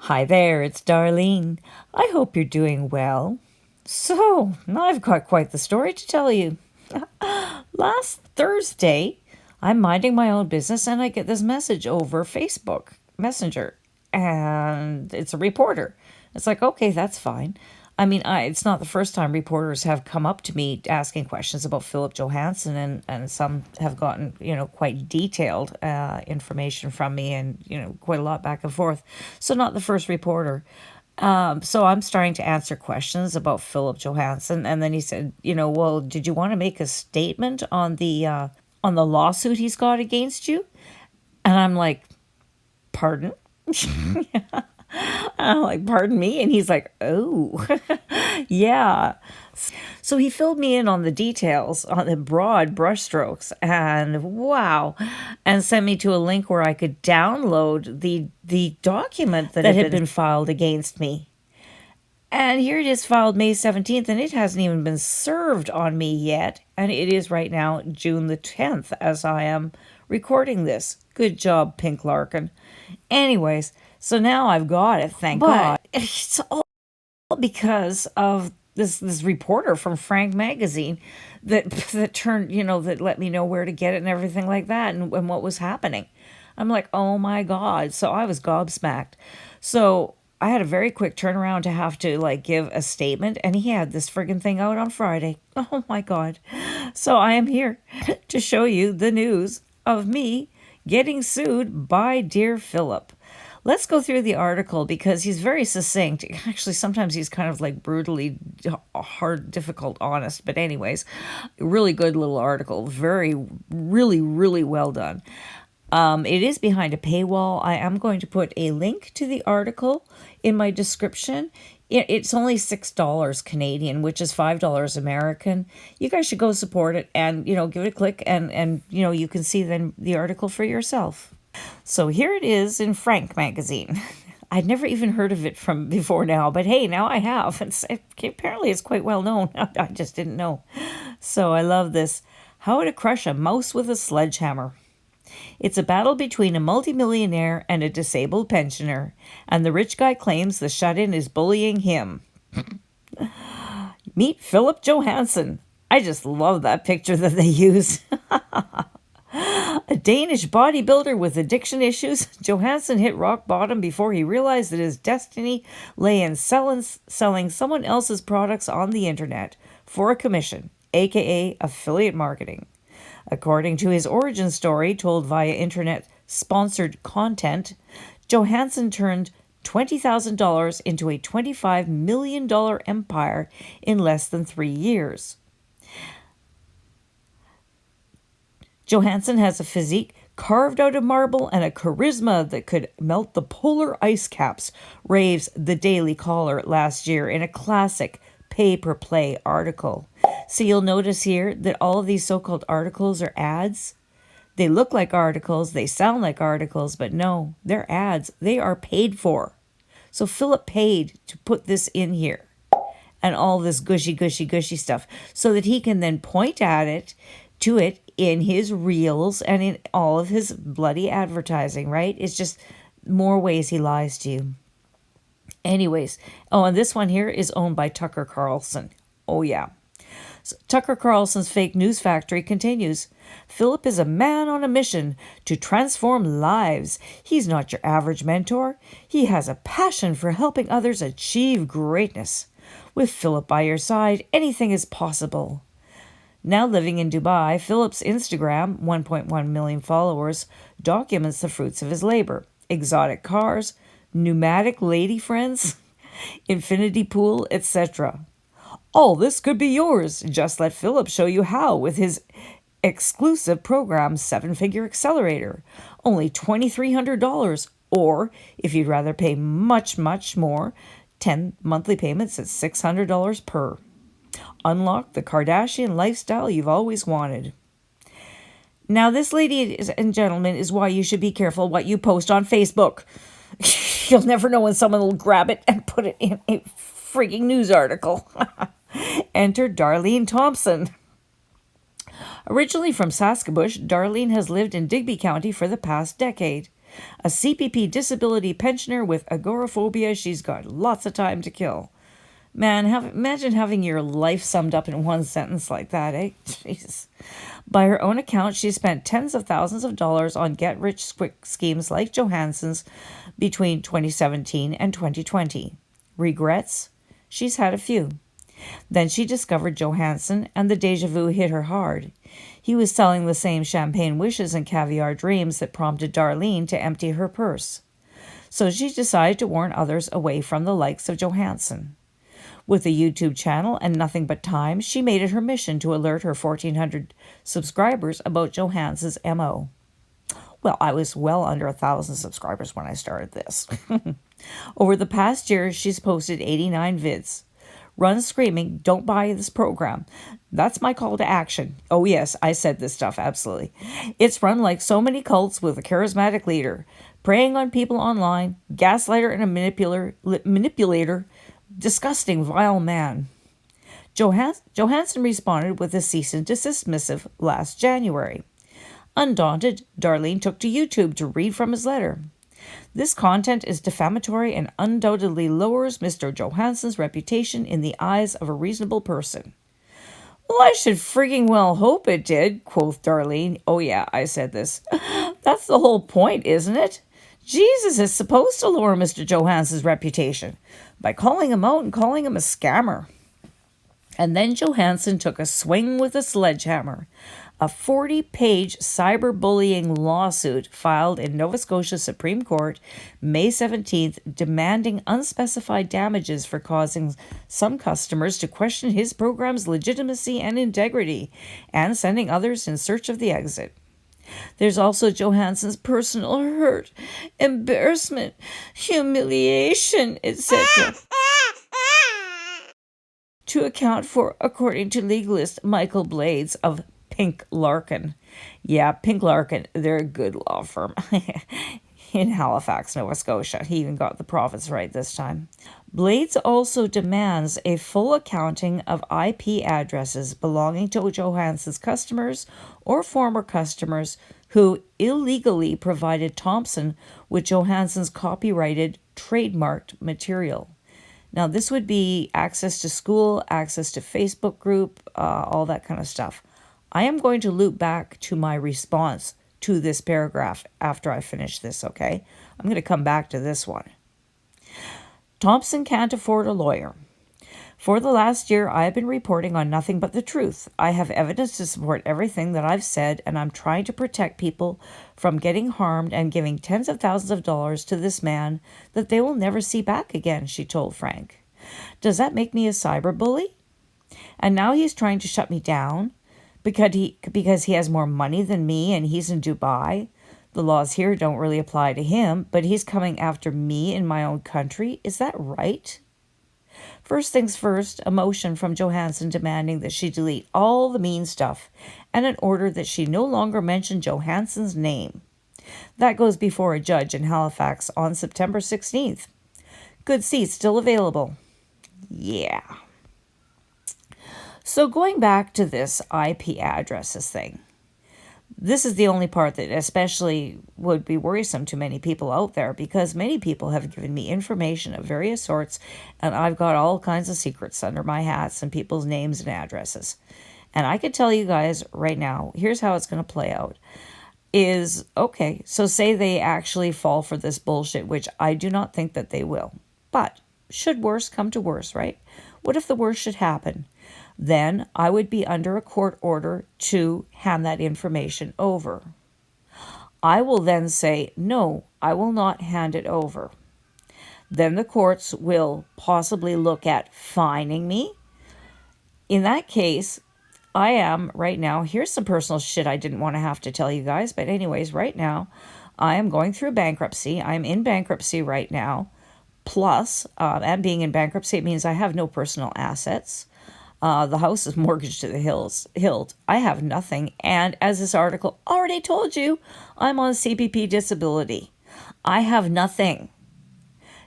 Hi there, it's Darlene. I hope you're doing well. So, I've got quite the story to tell you. Last Thursday, I'm minding my own business and I get this message over Facebook Messenger, and it's a reporter. It's like, okay, that's fine. I mean, it's not the first time reporters have come up to me asking questions about Philip Johansen, and some have gotten, quite detailed information from me, and, quite a lot back and forth. So, not the first reporter. So I'm starting to answer questions about Philip Johansen, and then he said, well, did you want to make a statement on the lawsuit he's got against you? And I'm like, pardon? I'm like, pardon me? And he's like, oh, yeah. So he filled me in on the details, on the broad brushstrokes, and wow, and sent me to a link where I could download the document that had been filed against me. And here it is, filed May 17th, and it hasn't even been served on me yet. And it is right now June the 10th as I am recording this. Good job, Pink Larkin. Anyways, so now I've got it, thank God. It's all because of this reporter from Frank Magazine that turned, that let me know where to get it and everything like that, and what was happening. I'm like, oh my God. So I was gobsmacked. So I had a very quick turnaround to have to give a statement, and he had this friggin' thing out on Friday. Oh my God. So I am here to show you the news of me getting sued by dear Philip. Let's go through the article because he's very succinct. Actually, sometimes he's kind of brutally hard, difficult, honest. But anyways, really good little article. Very, really, really well done. It is behind a paywall. I am going to put a link to the article in my description. It's only $6 Canadian, which is $5 American. You guys should go support it and, give it a click, and you can see then the article for yourself. So here it is in Frank Magazine. I'd never even heard of it from before now, but hey, now I have. Apparently it's quite well known. I just didn't know. So I love this. How to crush a mouse with a sledgehammer. It's a battle between a multimillionaire and a disabled pensioner, and the rich guy claims the shut-in is bullying him. Meet Philip Johansen. I just love that picture that they use. A Danish bodybuilder with addiction issues, Johansen hit rock bottom before he realized that his destiny lay in selling someone else's products on the internet for a commission, aka affiliate marketing. According to his origin story told via internet-sponsored content, Johansen turned $20,000 into a $25 million empire in less than 3 years. Johansen has a physique carved out of marble and a charisma that could melt the polar ice caps, raves the Daily Caller last year in a classic pay-per-play article. So you'll notice here that all of these so-called articles are ads. They look like articles, they sound like articles, but no, they're ads. They are paid for. So Philip paid to put this in here and all this gushy stuff so that he can then point at it, to it, in his reels and in all of his bloody advertising, right? It's just more ways he lies to you. Anyways, and this one here is owned by Tucker Carlson. Oh, yeah. So Tucker Carlson's fake news factory continues. Philip is a man on a mission to transform lives. He's not your average mentor. He has a passion for helping others achieve greatness. With Philip by your side, anything is possible. Now living in Dubai, Philip's Instagram, 1.1 million followers, documents the fruits of his labor. Exotic cars, pneumatic lady friends, infinity pool, etc. All this could be yours. Just let Philip show you how with his exclusive program, 7-Figure Accelerator. Only $2,300. Or, if you'd rather pay much, much more, 10 monthly payments at $600 per. Unlock the Kardashian lifestyle you've always wanted. Now, this, ladies and gentlemen, is why you should be careful what you post on Facebook. You'll never know when someone will grab it and put it in a frigging news article. Enter Darlene Thompson. Originally from Saskatchewan, Darlene has lived in Digby County for the past decade. A CPP disability pensioner with agoraphobia, she's got lots of time to kill. Man, imagine having your life summed up in one sentence like that, eh? Jeez. By her own account, she spent tens of thousands of dollars on get-rich-quick schemes like Johansen's between 2017 and 2020. Regrets? She's had a few. Then she discovered Johansen, and the deja vu hit her hard. He was selling the same champagne wishes and caviar dreams that prompted Darlene to empty her purse. So she decided to warn others away from the likes of Johansen. With a YouTube channel and nothing but time, she made it her mission to alert her 1,400 subscribers about Johansen's MO. Well, I was well under 1,000 subscribers when I started this. Over the past year, she's posted 89 vids. Run screaming, don't buy this program. That's my call to action. Oh yes, I said this stuff, absolutely. It's run like so many cults with a charismatic leader, preying on people online, gaslighter and a manipulator, disgusting, vile man. Johansen responded with a cease and desist missive last January. Undaunted, Darlene took to YouTube to read from his letter. This content is defamatory and undoubtedly lowers Mr. Johansen's reputation in the eyes of a reasonable person. Well, I should frigging well hope it did, quoth Darlene. Oh yeah, I said this. That's the whole point, isn't it? Jesus is supposed to lower Mr. Johansen's reputation by calling him out and calling him a scammer. And then Johansen took a swing with a sledgehammer. A 40-page cyberbullying lawsuit filed in Nova Scotia Supreme Court May 17th, demanding unspecified damages for causing some customers to question his program's legitimacy and integrity, and sending others in search of the exit. There's also Johansen's personal hurt, embarrassment, humiliation, etc. to account for, according to legalist Michael Blades of Pink Larkin. Yeah, Pink Larkin, they're a good law firm in Halifax, Nova Scotia. He even got the profits right this time. Blades also demands a full accounting of IP addresses belonging to Johansen's customers or former customers who illegally provided Thompson with Johansen's copyrighted, trademarked material. Now, this would be access to school, access to Facebook group, all that kind of stuff. I am going to loop back to my response to this paragraph after I finish this, okay? I'm going to come back to this one. Thompson can't afford a lawyer. For the last year, I have been reporting on nothing but the truth. I have evidence to support everything that I've said, and I'm trying to protect people from getting harmed and giving tens of thousands of dollars to this man that they will never see back again, she told Frank. Does that make me a cyberbully? And now he's trying to shut me down because he has more money than me and he's in Dubai. The laws here don't really apply to him, but he's coming after me in my own country. Is that right? First things first, a motion from Johansen demanding that she delete all the mean stuff and an order that she no longer mention Johansen's name. That goes before a judge in Halifax on September 16th. Good seats still available. Yeah. So going back to this IP addresses thing, this is the only part that especially would be worrisome to many people out there, because many people have given me information of various sorts, and I've got all kinds of secrets under my hats and people's names and addresses. And I can tell you guys right now, here's how it's going to play out. Okay, so say they actually fall for this bullshit, which I do not think that they will. But should worse come to worse, right? What if the worst should happen? Then I would be under a court order to hand that information over. I will then say, no, I will not hand it over. Then the courts will possibly look at fining me. In that case, I am right now, here's some personal shit I didn't want to have to tell you guys, but anyways, right now, I am going through bankruptcy. I'm in bankruptcy right now. Plus, and being in bankruptcy, it means I have no personal assets. The house is mortgaged to the hilt. I have nothing. And as this article already told you, I'm on CPP disability. I have nothing.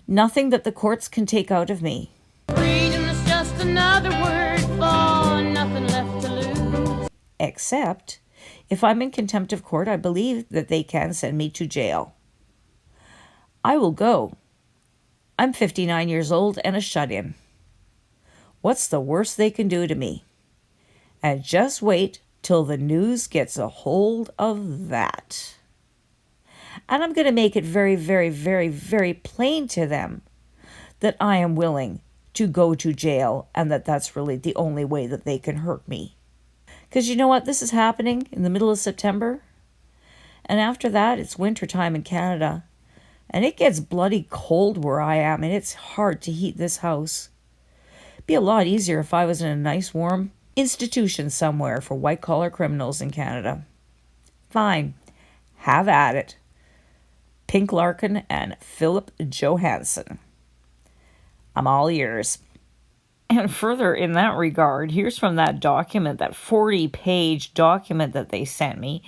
Nothing that the courts can take out of me. Freedom is just another word for nothing left to lose. Except, if I'm in contempt of court, I believe that they can send me to jail. I will go. I'm 59 years old and a shut-in. What's the worst they can do to me? And just wait till the news gets a hold of that. And I'm going to make it very, very, very, very plain to them that I am willing to go to jail and that that's really the only way that they can hurt me. Because you know what? This is happening in the middle of September. And after that, it's winter time in Canada. And it gets bloody cold where I am, and it's hard to heat this house. It'd be a lot easier if I was in a nice warm institution somewhere for white-collar criminals in Canada. Fine. Have at it. Pink Larkin and Philip Johansen. I'm all ears. And further in that regard, here's from that document, that 40-page document that they sent me.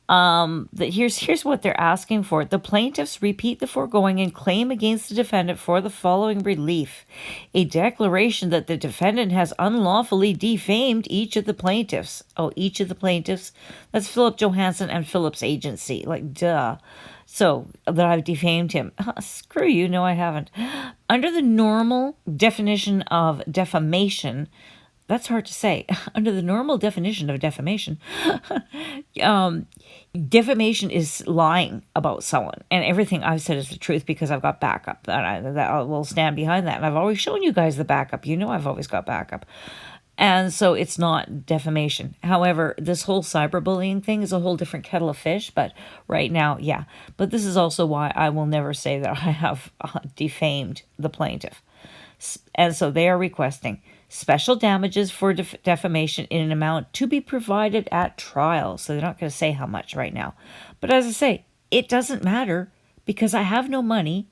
That here's what they're asking for. The plaintiffs repeat the foregoing and claim against the defendant for the following relief: a declaration that the defendant has unlawfully defamed each of the plaintiffs. Oh, each of the plaintiffs? That's Philip Johansen and Philip's agency. Like, duh. So, that I've defamed him. Screw you. No, I haven't. Under the normal definition of defamation, that's hard to say. Under the normal definition of defamation, defamation is lying about someone, and everything I've said is the truth because I've got backup, and I will stand behind that. And I've always shown you guys the backup. You know I've always got backup. And so it's not defamation. However, this whole cyberbullying thing is a whole different kettle of fish. But right now, yeah. But this is also why I will never say that I have defamed the plaintiff. And so they are requesting special damages for defamation in an amount to be provided at trial. So they're not going to say how much right now. But as I say, it doesn't matter because I have no money.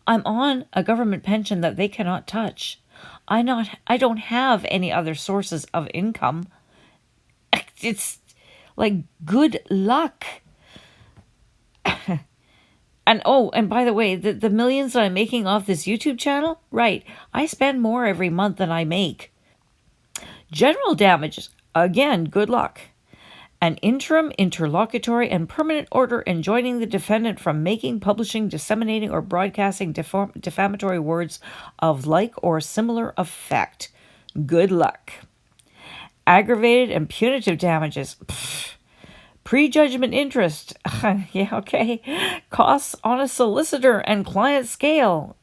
I'm on a government pension that they cannot touch. I don't have any other sources of income. It's like, good luck. And by the way, the millions that I'm making off this YouTube channel, right, I spend more every month than I make. General damages, again, good luck. An interim, interlocutory, and permanent order enjoining the defendant from making, publishing, disseminating, or broadcasting defamatory words of like or similar effect. Good luck. Aggravated and punitive damages. Prejudgment interest. Yeah, okay. Costs on a solicitor and client scale.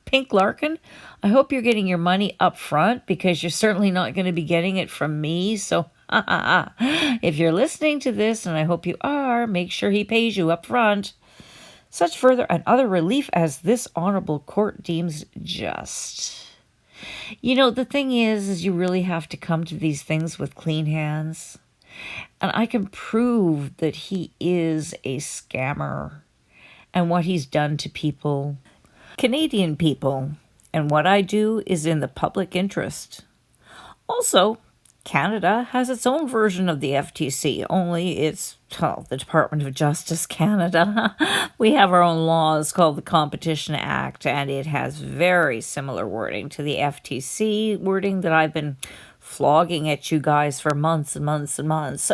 Pink Larkin, I hope you're getting your money up front because you're certainly not going to be getting it from me. So if you're listening to this, and I hope you are, make sure he pays you up front. Such further and other relief as this honorable court deems just. You know, the thing is you really have to come to these things with clean hands. And I can prove that he is a scammer and what he's done to people, Canadian people. And what I do is in the public interest. Also, Canada has its own version of the FTC, only it's the Department of Justice Canada. We have our own laws called the Competition Act, and it has very similar wording to the FTC wording that I've been flogging at you guys for months and months and months.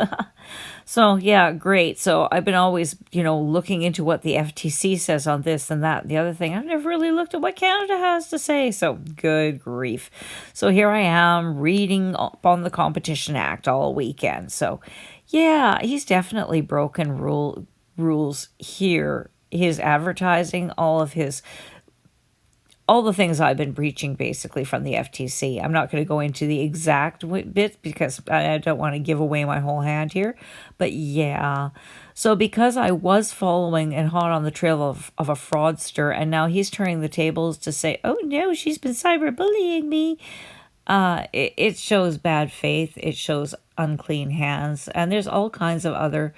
So, yeah, great. So I've been always, looking into what the FTC says on this and that and the other thing. I've never really looked at what Canada has to say. So, good grief. So here I am reading up on the Competition Act all weekend. So, yeah, he's definitely broken rules here. His advertising, all the things I've been breaching basically from the FTC. I'm not going to go into the exact bit because I don't want to give away my whole hand here. But yeah, so because I was following and hot on the trail of a fraudster, and now he's turning the tables to say, oh no, she's been cyberbullying me. It shows bad faith. It shows unclean hands. And there's all kinds of other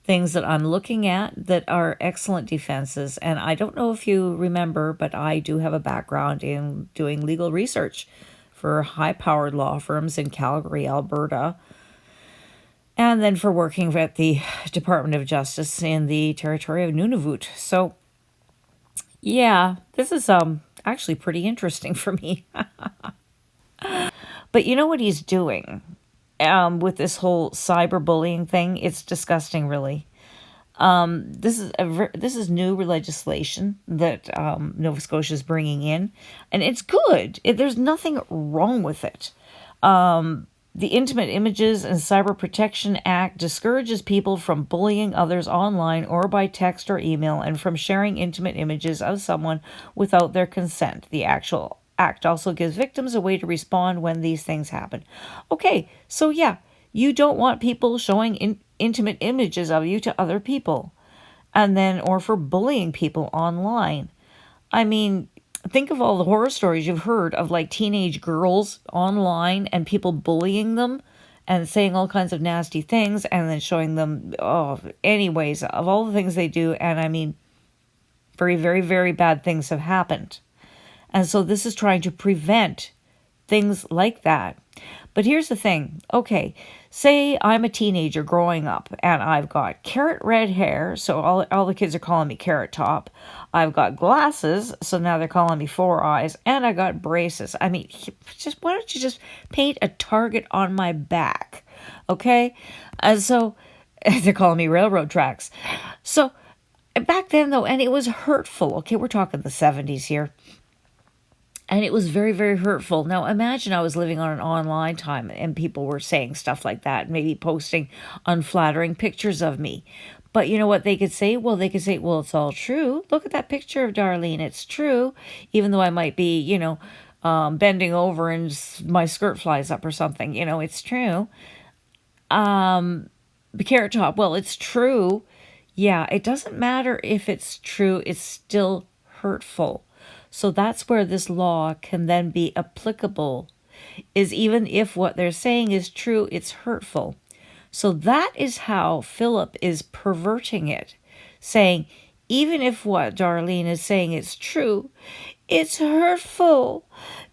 things that I'm looking at that are excellent defenses. And I don't know if you remember, but I do have a background in doing legal research for high-powered law firms in Calgary, Alberta, and then for working at the Department of Justice in the territory of Nunavut. So, yeah, this is actually pretty interesting for me. But you know what he's doing with this whole cyberbullying thing? It's disgusting, really. This is new legislation that Nova Scotia is bringing in, and it's good. There's nothing wrong with it. The Intimate Images and Cyber Protection Act discourages people from bullying others online or by text or email, and from sharing intimate images of someone without their consent. The actual act also gives victims a way to respond when these things happen. Okay, so yeah, you don't want people showing intimate images of you to other people, and then, or for bullying people online. I mean, think of all the horror stories you've heard of like teenage girls online and people bullying them and saying all kinds of nasty things and then showing them, oh, anyways, of all the things they do. And I mean, very, very, very bad things have happened. And so this is trying to prevent things like that. But here's the thing. Okay, say I'm a teenager growing up and I've got carrot red hair, so all the kids are calling me Carrot Top. I've got glasses, so now they're calling me Four Eyes, and I got braces. I mean, just why don't you just paint a target on my back, okay? And so they're calling me Railroad Tracks. So back then, though, and it was hurtful. Okay, we're talking the 70s here. And it was very, very hurtful. Now, imagine I was living on an online time and people were saying stuff like that, maybe posting unflattering pictures of me. But you know what they could say? Well, they could say, well, it's all true. Look at that picture of Darlene. It's true. Even though I might be, bending over and my skirt flies up or something. It's true. The Carrot Top, well, it's true. Yeah, it doesn't matter if it's true. It's still hurtful. So that's where this law can then be applicable, is even if what they're saying is true, it's hurtful. So that is how Philip is perverting it, saying, even if what Darlene is saying is true, it's hurtful,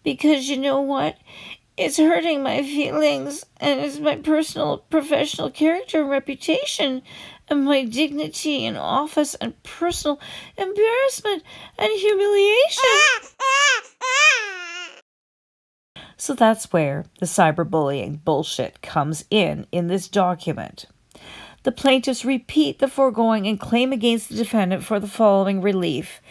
because you know what? It's hurting my feelings, and it's my personal, professional character and reputation, and my dignity in office, and personal embarrassment and humiliation. So that's where the cyberbullying bullshit comes in this document. The plaintiffs repeat the foregoing and claim against the defendant for the following relief: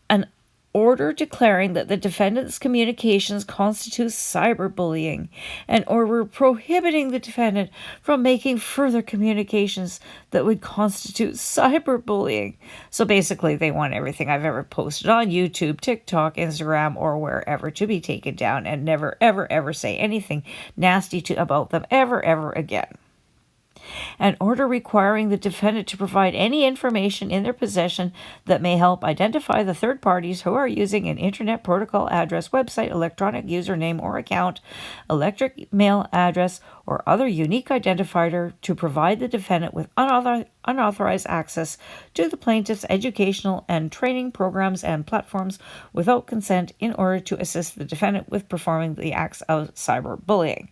an order declaring that the defendant's communications constitute cyberbullying, an order prohibiting the defendant from making further communications that would constitute cyberbullying. So basically, they want everything I've ever posted on YouTube, TikTok, Instagram, or wherever to be taken down, and never, ever, ever say anything nasty about them ever again. An order requiring the defendant to provide any information in their possession that may help identify the third parties who are using an internet protocol address, website, electronic username or account, electric mail address, or other unique identifier to provide the defendant with unauthorized access to the plaintiff's educational and training programs and platforms without consent, in order to assist the defendant with performing the acts of cyberbullying.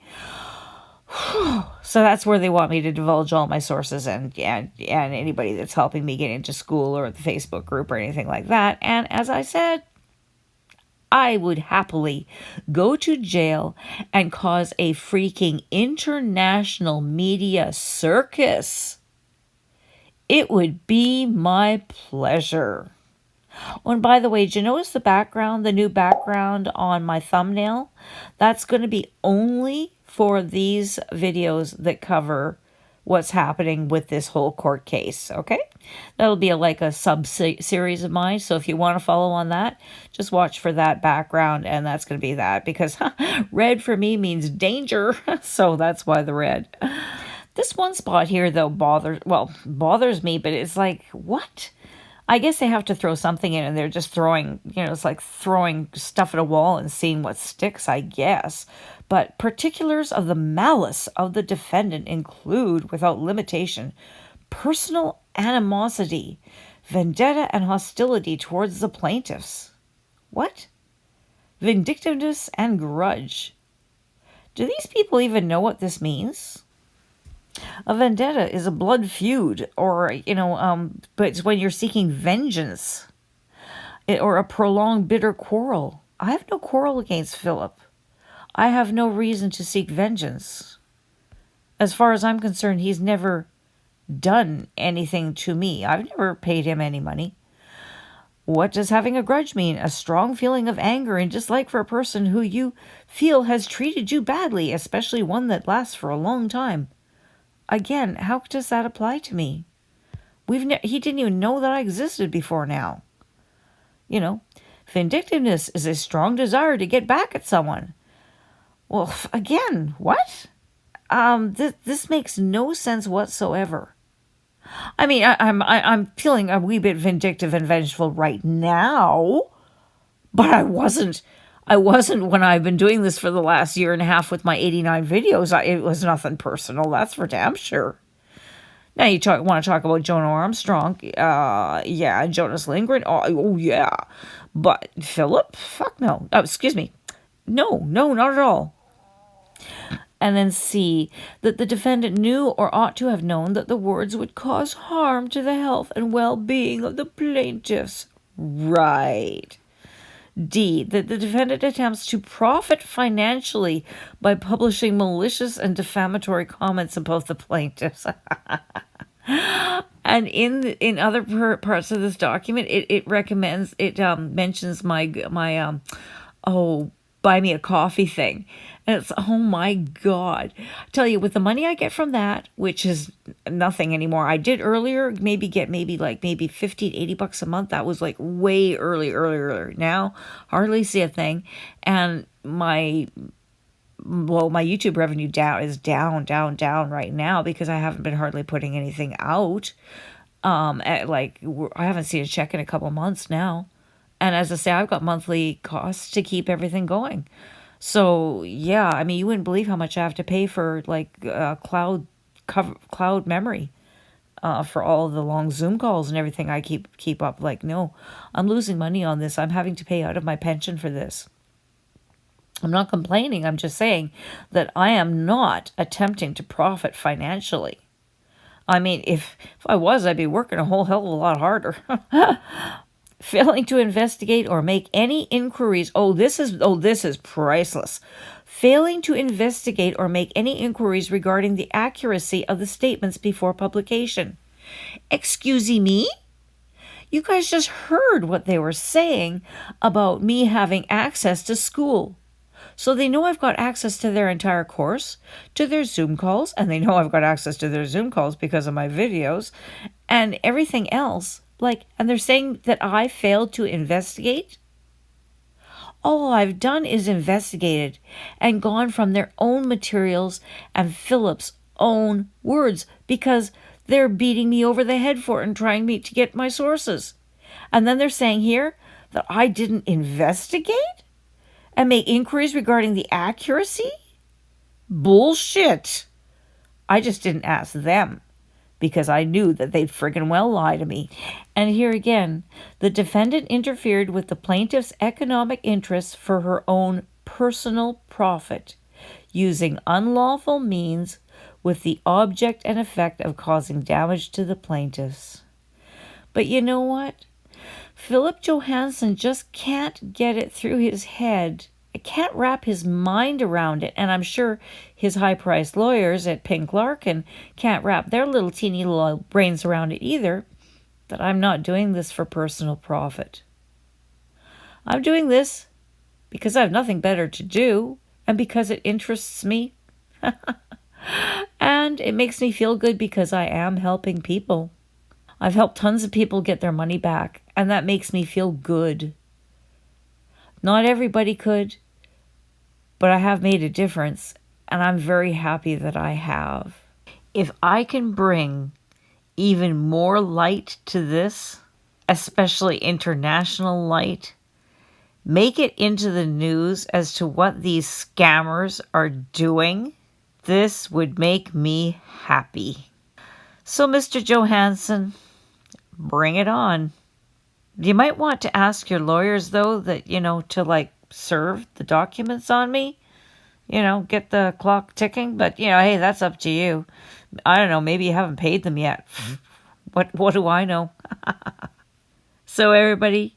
So that's where they want me to divulge all my sources and anybody that's helping me get into school or the Facebook group or anything like that. And as I said, I would happily go to jail and cause a freaking international media circus. It would be my pleasure. Oh, and by the way, did you notice the new background on my thumbnail? That's going to be only for these videos that cover what's happening with this whole court case, okay? That'll be like a sub-series of mine, so if you want to follow on that, just watch for that background, and that's going to be that, because red for me means danger, so that's why the red. This one spot here, though, bothers me, but it's like, what? I guess they have to throw something in, and they're just throwing, it's like throwing stuff at a wall and seeing what sticks, I guess. But particulars of the malice of the defendant include, without limitation, personal animosity, vendetta, and hostility towards the plaintiffs. What? Vindictiveness and grudge. Do these people even know what this means? A vendetta is a blood feud, or, but it's when you're seeking vengeance, or a prolonged bitter quarrel. I have no quarrel against Philip. I have no reason to seek vengeance. As far as I'm concerned, he's never done anything to me. I've never paid him any money. What does having a grudge mean? A strong feeling of anger and dislike for a person who you feel has treated you badly, especially one that lasts for a long time. Again, how does that apply to me? He didn't even know that I existed before now. Vindictiveness is a strong desire to get back at someone. Well, again, what? This makes no sense whatsoever. I mean, I'm feeling a wee bit vindictive and vengeful right now, but I wasn't when I've been doing this for the last year and a half with my 89 videos. It was nothing personal, that's for damn sure. Now you want to talk about Jonah Armstrong, yeah, Jonas Lindgren, oh yeah, but Philip, fuck no. Oh, excuse me, no, not at all. And then C, that the defendant knew or ought to have known that the words would cause harm to the health and well-being of the plaintiffs. Right. D, that the defendant attempts to profit financially by publishing malicious and defamatory comments about the plaintiffs. And in other parts of this document, it mentions my buy me a coffee thing. And it's, oh my God. I tell you, with the money I get from that, which is nothing anymore. I did earlier get maybe $50 to $80 a month. That was like way earlier. Now, hardly see a thing. And my YouTube revenue is down right now because I haven't been hardly putting anything out. I haven't seen a check in a couple months now. And as I say, I've got monthly costs to keep everything going. So yeah, I mean, you wouldn't believe how much I have to pay for cloud memory for all of the long Zoom calls and everything I keep up. Like, no, I'm losing money on this. I'm having to pay out of my pension for this. I'm not complaining. I'm just saying that I am not attempting to profit financially. I mean, if I was, I'd be working a whole hell of a lot harder. Failing to investigate or make any inquiries. This is priceless. Failing to investigate or make any inquiries regarding the accuracy of the statements before publication. Excuse me? You guys just heard what they were saying about me having access to school. So they know I've got access to their entire course, to their Zoom calls, and they know I've got access to their Zoom calls because of my videos and everything else. And they're saying that I failed to investigate? All I've done is investigated and gone from their own materials and Philip's own words because they're beating me over the head for it and trying to get my sources. And then they're saying here that I didn't investigate and make inquiries regarding the accuracy? Bullshit. I just didn't ask them, because I knew that they'd friggin' well lie to me. And here again, the defendant interfered with the plaintiff's economic interests for her own personal profit, using unlawful means with the object and effect of causing damage to the plaintiffs. But you know what? Philip Johansen just can't get it through his head. I can't wrap his mind around it, and I'm sure his high-priced lawyers at Pink Larkin can't wrap their little teeny little brains around it either, that I'm not doing this for personal profit. I'm doing this because I have nothing better to do, and because it interests me. And it makes me feel good because I am helping people. I've helped tons of people get their money back, and that makes me feel good. Not everybody could, but I have made a difference, and I'm very happy that I have. If I can bring even more light to this, especially international light, make it into the news as to what these scammers are doing, this would make me happy. So, Mr. Johansen, bring it on. You might want to ask your lawyers, though, that, to serve the documents on me, get the clock ticking. But, hey, that's up to you. I don't know. Maybe you haven't paid them yet. What do I know? So, everybody,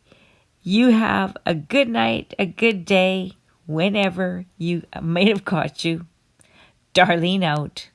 you have a good night, a good day, whenever you may have caught you. Darlene out.